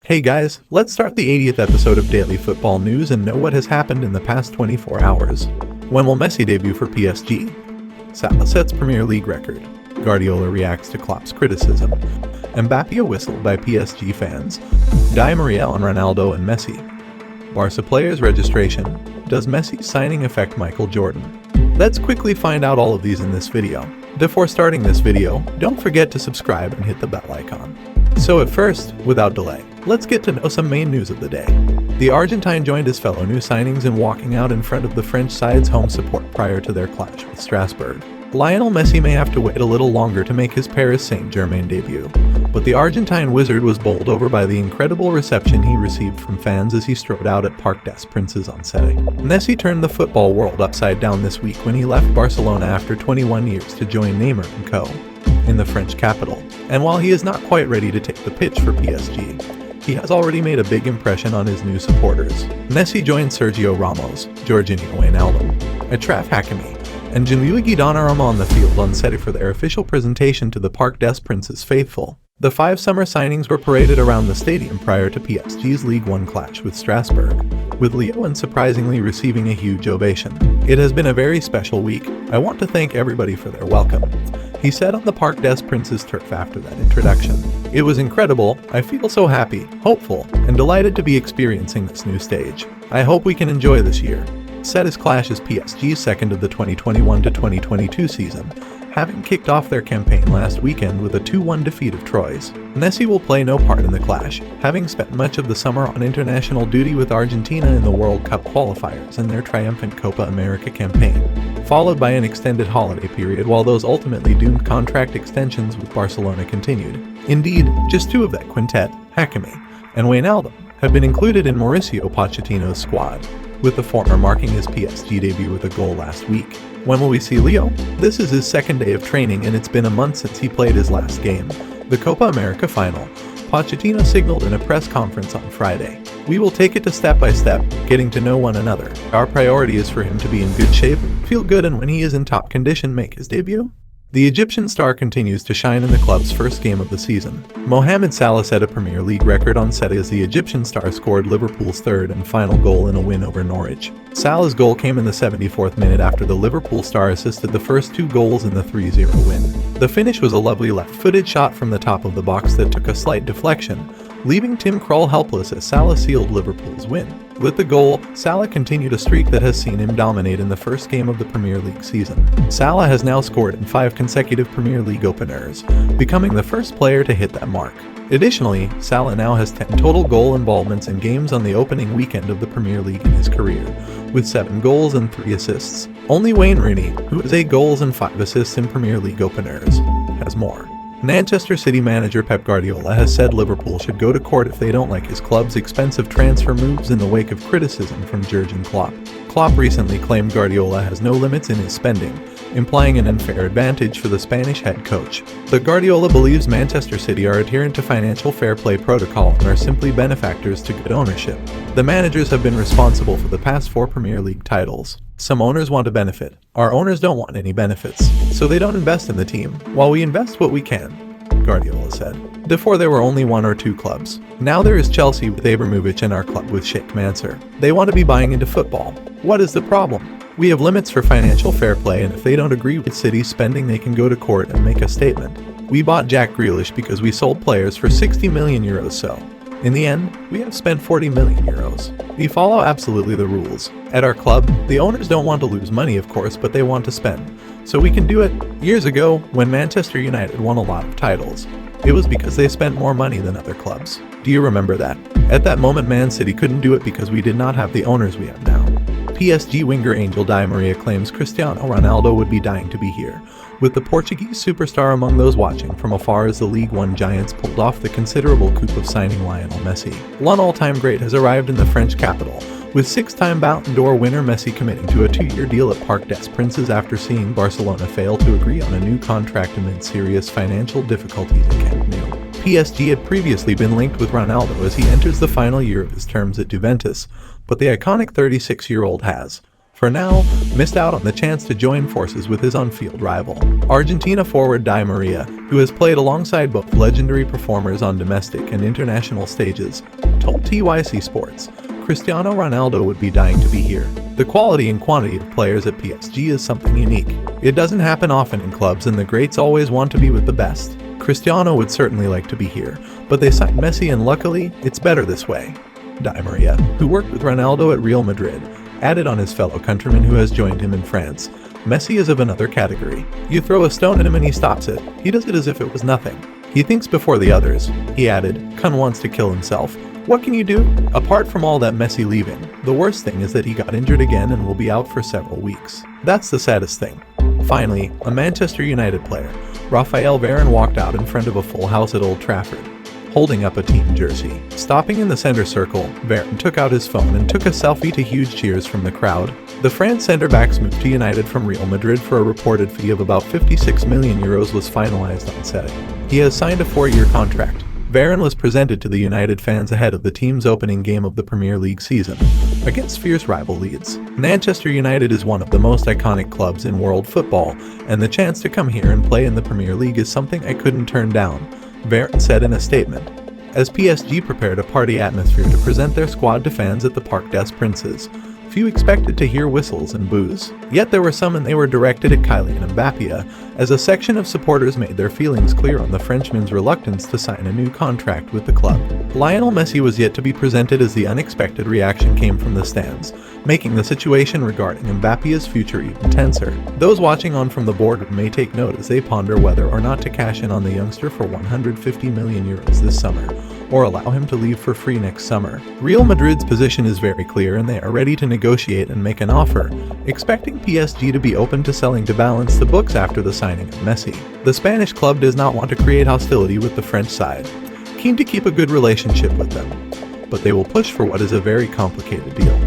Hey guys, let's start the 80th episode of Daily Football News and know what has happened in the past 24 hours. When will Messi debut for PSG? Salah sets Premier League record. Guardiola reacts to Klopp's criticism. Mbappe whistled by PSG fans. Di Maria on Ronaldo and Messi. Barca players registration. Does Messi's signing affect Michael Jordan? Let's quickly find out all of these in this video. Before starting this video, don't forget to subscribe and hit the bell icon. So at first, without delay, let's get to know some main news of the day. The Argentine joined his fellow new signings in walking out in front of the French side's home support prior to their clash with Strasbourg. Lionel Messi may have to wait a little longer to make his Paris Saint-Germain debut, but the Argentine wizard was bowled over by the incredible reception he received from fans as he strode out at Parc des Princes on Saturday. Messi turned the football world upside down this week when he left Barcelona after 21 years to join Neymar and co. in the French capital, and while he is not quite ready to take the pitch for PSG, he has already made a big impression on his new supporters. Messi joined Sergio Ramos, Jorginho Wijnaldum, Achraf Hakimi, and Gianluigi Donnarumma on the field on Saturday for their official presentation to the Parc des Princes faithful. The five summer signings were paraded around the stadium prior to PSG's League One clash with Strasbourg, with Leo unsurprisingly receiving a huge ovation. "It has been a very special week. I want to thank everybody for their welcome," he said on the Parc des Princes turf after that introduction. "It was incredible. I feel so happy, hopeful, and delighted to be experiencing this new stage. I hope we can enjoy this year," said his clash as PSG's second of the 2021-2022 season, having kicked off their campaign last weekend with a 2-1 defeat of Troyes. Messi will play no part in the clash, having spent much of the summer on international duty with Argentina in the World Cup qualifiers and their triumphant Copa America campaign, followed by an extended holiday period while those ultimately doomed contract extensions with Barcelona continued. Indeed, just two of that quintet, Hakimi and Wijnaldum, have been included in Mauricio Pochettino's squad, with the former marking his PSG debut with a goal last week. When will we see Leo? This is his second day of training and it's been a month since he played his last game, the Copa America final. Pochettino signaled in a press conference on Friday. "We will take it step by step, getting to know one another. Our priority is for him to be in good shape, feel good, and when he is in top condition, make his debut." The Egyptian star continues to shine in the club's first game of the season. Mohamed Salah set a Premier League record on Saturday as the Egyptian star scored Liverpool's third and final goal in a win over Norwich. Salah's goal came in the 74th minute after the Liverpool star assisted the first two goals in the 3-0 win. The finish was a lovely left-footed shot from the top of the box that took a slight deflection, leaving Tim Krul helpless as Salah sealed Liverpool's win. With the goal, Salah continued a streak that has seen him dominate in the first game of the Premier League season. Salah has now scored in 5 consecutive Premier League openers, becoming the first player to hit that mark. Additionally, Salah now has 10 total goal involvements in games on the opening weekend of the Premier League in his career, with 7 goals and 3 assists. Only Wayne Rooney, who has 8 goals and 5 assists in Premier League openers, has more. Manchester City manager Pep Guardiola has said Liverpool should go to court if they don't like his club's expensive transfer moves in the wake of criticism from Jurgen Klopp. Klopp recently claimed Guardiola has no limits in his spending, implying an unfair advantage for the Spanish head coach. But Guardiola believes Manchester City are adherent to financial fair play protocol and are simply benefactors to good ownership. The managers have been responsible for the past 4 Premier League titles. "Some owners want to benefit. Our owners don't want any benefits, so they don't invest in the team, while we invest what we can," Guardiola said. Before there were only 1 or 2 clubs. Now there is Chelsea with Abramovich and our club with Sheikh Mansour. They want to be buying into football. What is the problem? We have limits for financial fair play, and if they don't agree with City's spending, they can go to court and make a statement. We bought Jack Grealish because we sold players for €60 million, so in the end, we have spent €40 million. We follow absolutely the rules. At our club, the owners don't want to lose money, of course, but they want to spend. So we can do it. Years ago, when Manchester United won a lot of titles, it was because they spent more money than other clubs. Do you remember that? At that moment, Man City couldn't do it because we did not have the owners we have now. PSG winger Angel Di Maria claims Cristiano Ronaldo would be dying to be here, with the Portuguese superstar among those watching from afar as the League One giants pulled off the considerable coup of signing Lionel Messi. One all-time great has arrived in the French capital, with 6-time Ballon d'Or winner Messi committing to a 2-year deal at Parc des Princes after seeing Barcelona fail to agree on a new contract amid serious financial difficulties at Camp Nou. PSG had previously been linked with Ronaldo as he enters the final year of his terms at Juventus, but the iconic 36-year-old has, for now, missed out on the chance to join forces with his on-field rival. Argentina forward Di Maria, who has played alongside both legendary performers on domestic and international stages, told TYC Sports, Cristiano Ronaldo would be dying to be here. The quality and quantity of players at PSG is something unique. It doesn't happen often in clubs, and the greats always want to be with the best. Cristiano would certainly like to be here, but they signed Messi, and luckily, it's better this way. Di Maria, who worked with Ronaldo at Real Madrid, added on his fellow countryman who has joined him in France, Messi is of another category. You throw a stone at him and he stops it. He does it as if it was nothing. He thinks before the others. He added, Kun wants to kill himself. What can you do? Apart from all that Messi leaving, the worst thing is that he got injured again and will be out for several weeks. That's the saddest thing. Finally, a Manchester United player, Raphael Varane, walked out in front of a full house at Old Trafford, holding up a team jersey. Stopping in the center circle, Varane took out his phone and took a selfie to huge cheers from the crowd. The France centre-back's move to United from Real Madrid for a reported fee of about €56 million was finalised on Saturday. He has signed a 4-year contract. Varane was presented to the United fans ahead of the team's opening game of the Premier League season, against fierce rival Leeds. Manchester United is one of the most iconic clubs in world football, and the chance to come here and play in the Premier League is something I couldn't turn down, Varane said in a statement, as PSG prepared a party atmosphere to present their squad to fans at the Parc des Princes. Few expected to hear whistles and boos, yet there were some, and they were directed at Kylian Mbappe, as a section of supporters made their feelings clear on the Frenchman's reluctance to sign a new contract with the club. Lionel Messi was yet to be presented, as the unexpected reaction came from the stands, making the situation regarding Mbappe's future even tenser. Those watching on from the boardroom may take note as they ponder whether or not to cash in on the youngster for €150 million this summer, or allow him to leave for free next summer. Real Madrid's position is very clear, and they are ready to negotiate and make an offer, expecting PSG to be open to selling to balance the books after the signing of Messi. The Spanish club does not want to create hostility with the French side, keen to keep a good relationship with them, but they will push for what is a very complicated deal.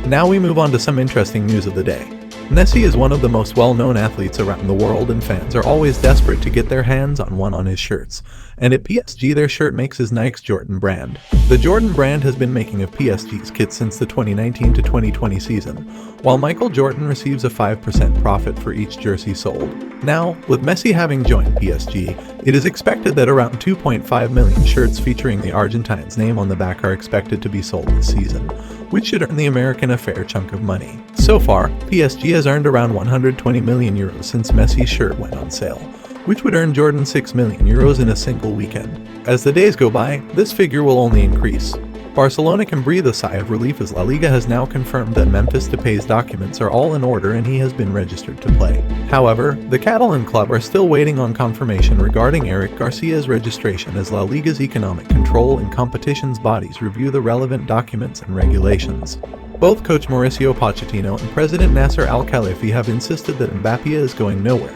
Now we move on to some interesting news of the day. Messi is one of the most well-known athletes around the world, and fans are always desperate to get their hands on one on his shirts. And at PSG, their shirt makes is Nike's Jordan brand. The Jordan brand has been making of PSG's kits since the 2019 to 2020 season, while Michael Jordan receives a 5% profit for each jersey sold. Now, with Messi having joined PSG, it is expected that around 2.5 million shirts featuring the Argentine's name on the back are expected to be sold this season, which should earn the American a fair chunk of money. So far, PSG has earned around €120 million since Messi's shirt went on sale, which would earn Jordan €6 million in a single weekend. As the days go by, this figure will only increase. Barcelona can breathe a sigh of relief, as La Liga has now confirmed that Memphis Depay's documents are all in order and he has been registered to play. However, the Catalan club are still waiting on confirmation regarding Eric Garcia's registration, as La Liga's economic control and competitions bodies review the relevant documents and regulations. Both coach Mauricio Pochettino and president Nasser Al-Khelaifi have insisted that Mbappe is going nowhere,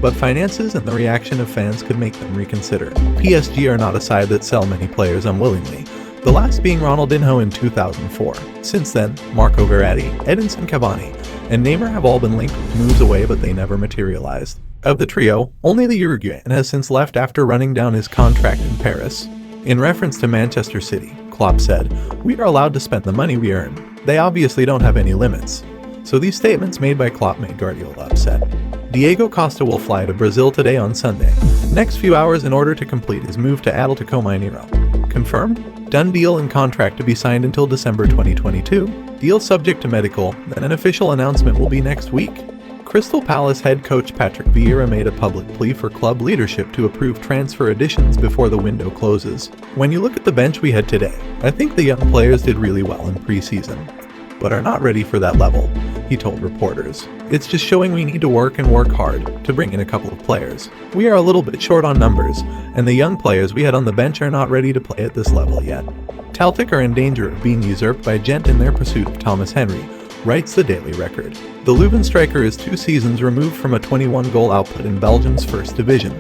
but finances and the reaction of fans could make them reconsider. PSG are not a side that sell many players unwillingly, the last being Ronaldinho in 2004. Since then, Marco Verratti, Edinson Cavani, and Neymar have all been linked with moves away, but they never materialized. Of the trio, only the Uruguayan has since left after running down his contract in Paris. In reference to Manchester City, Klopp said, "We are allowed to spend the money we earn. They obviously don't have any limits." So these statements made by Klopp made Guardiola upset. Diego Costa will fly to Brazil today on Sunday, next few hours, in order to complete his move to Atlético Mineiro. Confirmed? Done deal and contract to be signed until December 2022. Deal subject to medical, then an official announcement will be next week. Crystal Palace head coach Patrick Vieira made a public plea for club leadership to approve transfer additions before the window closes. "When you look at the bench we had today, I think the young players did really well in preseason, but are not ready for that level," he told reporters. "It's just showing we need to work and work hard to bring in a couple of players. We are a little bit short on numbers, and the young players we had on the bench are not ready to play at this level yet." Celtic are in danger of being usurped by Gent in their pursuit of Thomas Henry, writes the Daily Record. The Leuven striker is 2 seasons removed from a 21-goal output in Belgium's First Division.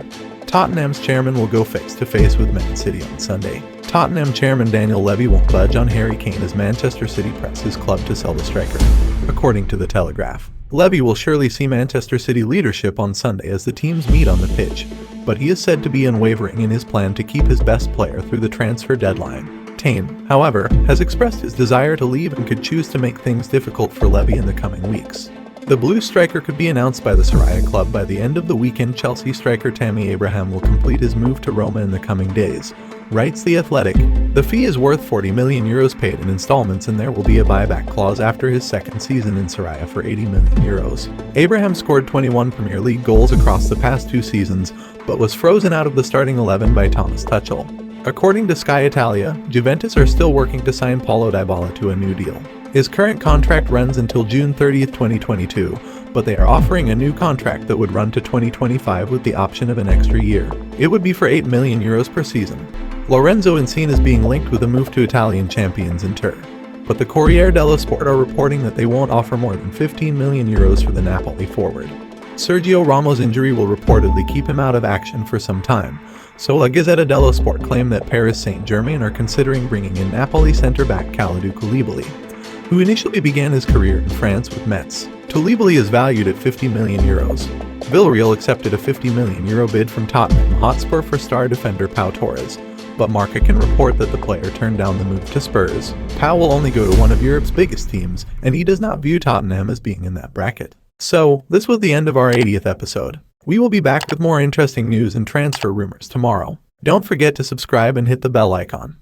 Tottenham's chairman will go face-to-face with Man City on Sunday. Tottenham chairman Daniel Levy won't budge on Harry Kane as Manchester City press his club to sell the striker, according to The Telegraph. Levy will surely see Manchester City leadership on Sunday as the teams meet on the pitch, but he is said to be unwavering in his plan to keep his best player through the transfer deadline. retain, however, has expressed his desire to leave and could choose to make things difficult for Levy in the coming weeks. The blue striker could be announced by the Soraya club by the end of the weekend. Chelsea striker Tammy Abraham will complete his move to Roma in the coming days, writes The Athletic. The fee is worth €40 million paid in installments, and there will be a buyback clause after his second season in Soraya for €80 million. Abraham scored 21 Premier League goals across the past 2 seasons, but was frozen out of the starting 11 by Thomas Tuchel. According to Sky Italia, Juventus are still working to sign Paulo Dybala to a new deal. His current contract runs until June 30, 2022, but they are offering a new contract that would run to 2025 with the option of an extra year. It would be for €8 million per season. Lorenzo Insigne is being linked with a move to Italian champions Inter, but the Corriere dello Sport are reporting that they won't offer more than €15 million for the Napoli forward. Sergio Ramos' injury will reportedly keep him out of action for some time, so La Gazzetta dello Sport claimed that Paris Saint-Germain are considering bringing in Napoli centre-back Kalidou Koulibaly, who initially began his career in France with Metz. Koulibaly is valued at €50 million. Villarreal accepted a €50 million bid from Tottenham Hotspur for star defender Pau Torres, but Marca can report that the player turned down the move to Spurs. Pau will only go to one of Europe's biggest teams, and he does not view Tottenham as being in that bracket. So, this was the end of our 80th episode. We will be back with more interesting news and transfer rumors tomorrow. Don't forget to subscribe and hit the bell icon.